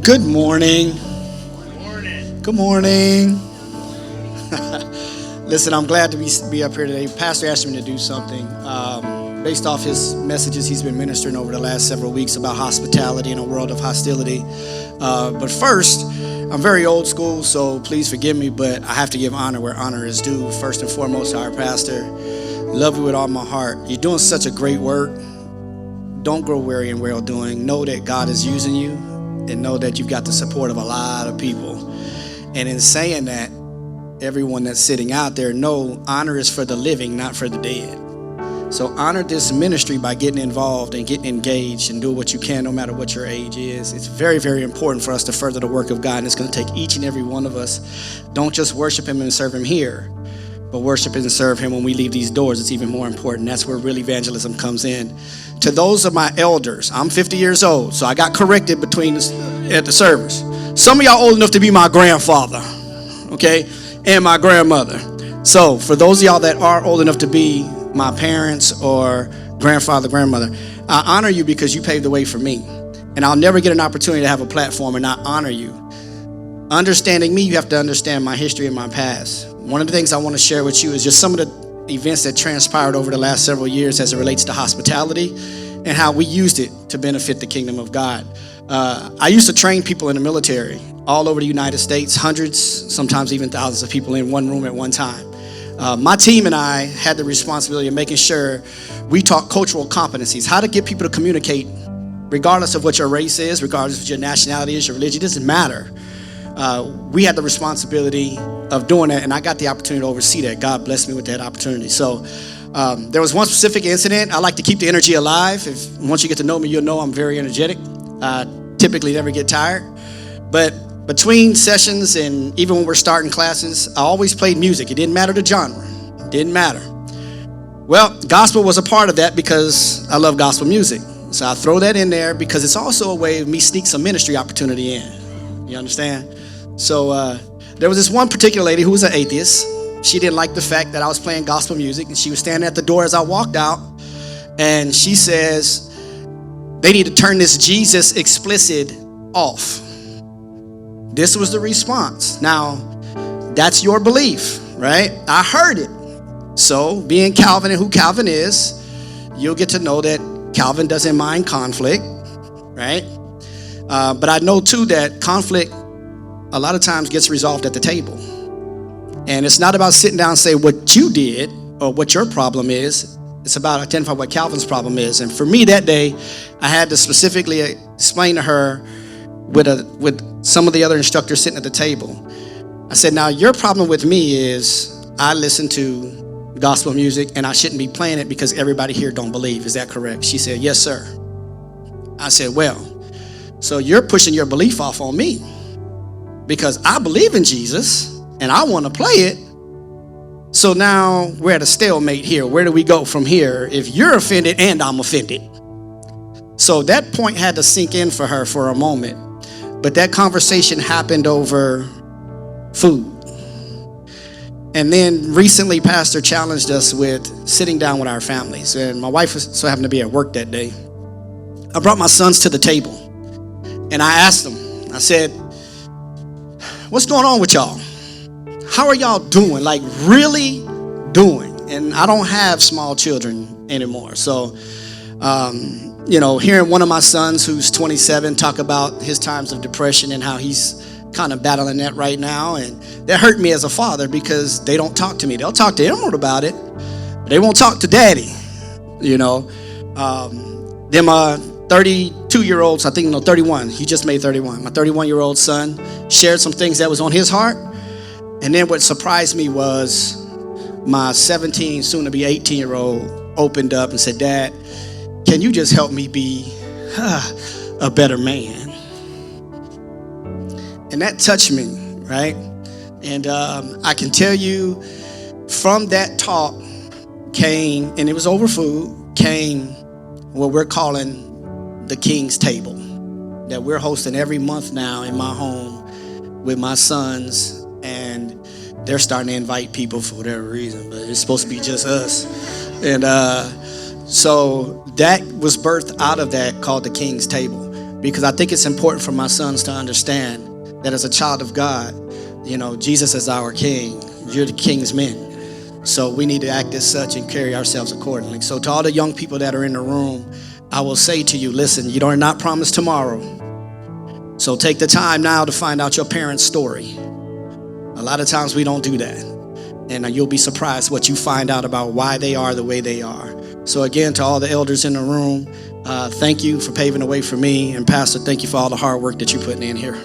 Good morning. Good morning. Listen, I'm glad to be up here today. Pastor asked me to do something based off his messages he's been ministering over the last several weeks about hospitality in a world of hostility. But first, I'm very old school, so please forgive me, but I have to give honor where honor is due. First and foremost, our pastor. Love you with all my heart. You're doing such a great work. Don't grow weary in well doing. Know that God is using you, and know that you've got the support of a lot of people. And in saying that, everyone that's sitting out there, know honor is for the living, not for the dead. So honor this ministry by getting involved and getting engaged and do what you can no matter what your age is. It's very, very important for us to further the work of God, and it's going to take each and every one of us. Don't just worship him and serve him here, but worship and serve him when we leave these doors. It's even more important. That's where real evangelism comes in. To those of my elders, I'm 50 years old, so I got corrected at the service. Some of y'all old enough to be my grandfather, okay, and my grandmother. So for those of y'all that are old enough to be my parents or grandfather, grandmother, I honor you because you paved the way for me. And I'll never get an opportunity to have a platform and not honor you. Understanding me, you have to understand my history and my past. One of the things I want to share with you is just some of the events that transpired over the last several years as it relates to hospitality and how we used it to benefit the kingdom of God. I used to train people in the military all over the United States, hundreds, sometimes even thousands of people in one room at one time. My team and I had the responsibility of making sure we taught cultural competencies, how to get people to communicate regardless of what your race is, regardless of what your nationality is, your religion, it doesn't matter. We had the responsibility of doing that, and I got the opportunity to oversee that. God blessed me with that opportunity. So there was one specific incident. I like to keep the energy alive. Once you get to know me, you'll know I'm very energetic. Typically never get tired. But between sessions and even when we're starting classes, I always played music. It didn't matter the genre. It didn't matter. Well, gospel was a part of that because I love gospel music. So I throw that in there because it's also a way of me sneak some ministry opportunity in. You understand? So there was this one particular lady who was an atheist. She didn't like the fact that I was playing gospel music, and she was standing at the door as I walked out, and she says, they need to turn this Jesus explicit off. This was the response. Now, that's your belief, right? I heard it. So being Calvin and who Calvin is, you'll get to know that Calvin doesn't mind conflict, right? But I know too that conflict a lot of times gets resolved at the table. And it's not about sitting down and say what you did or what your problem is. It's about identifying what Calvin's problem is. And for me that day, I had to specifically explain to her with some of the other instructors sitting at the table. I said, now your problem with me is I listen to gospel music and I shouldn't be playing it because everybody here don't believe. Is that correct? She said, yes, sir. I said, well, so you're pushing your belief off on me because I believe in Jesus and I want to play it. So now we're at a stalemate here. Where do we go from here if you're offended and I'm offended? So that point had to sink in for her for a moment. But that conversation happened over food. And then recently, Pastor challenged us with sitting down with our families. And my wife was so happened to be at work that day. I brought my sons to the table. And I asked them, I said, what's going on with y'all? How are y'all doing? Like really doing? And I don't have small children anymore. So, hearing one of my sons who's 27 talk about his times of depression and how he's kind of battling that right now. And that hurt me as a father because they don't talk to me. They'll talk to Emerald about it, but they won't talk to daddy, Then my 32-year-old, I think, 31, he just made 31. My 31-year-old son shared some things that was on his heart. And then what surprised me was my 17, soon to be 18-year-old opened up and said, Dad, can you just help me be a better man? And that touched me, right? And I can tell you from that talk came, and it was over food, came what we're calling the King's Table that we're hosting every month now in my home with my sons. And they're starting to invite people for whatever reason, but it's supposed to be just us. And so that was birthed out of that called the King's Table. because I think it's important for my sons to understand that as a child of God, Jesus is our king. You're the king's men. So we need to act as such and carry ourselves accordingly. So to all the young people that are in the room, I will say to you, listen, you are not promised tomorrow. So take the time now to find out your parents' story. A lot of times we don't do that. And you'll be surprised what you find out about why they are the way they are. So again, to all the elders in the room, thank you for paving the way for me. And Pastor, thank you for all the hard work that you're putting in here.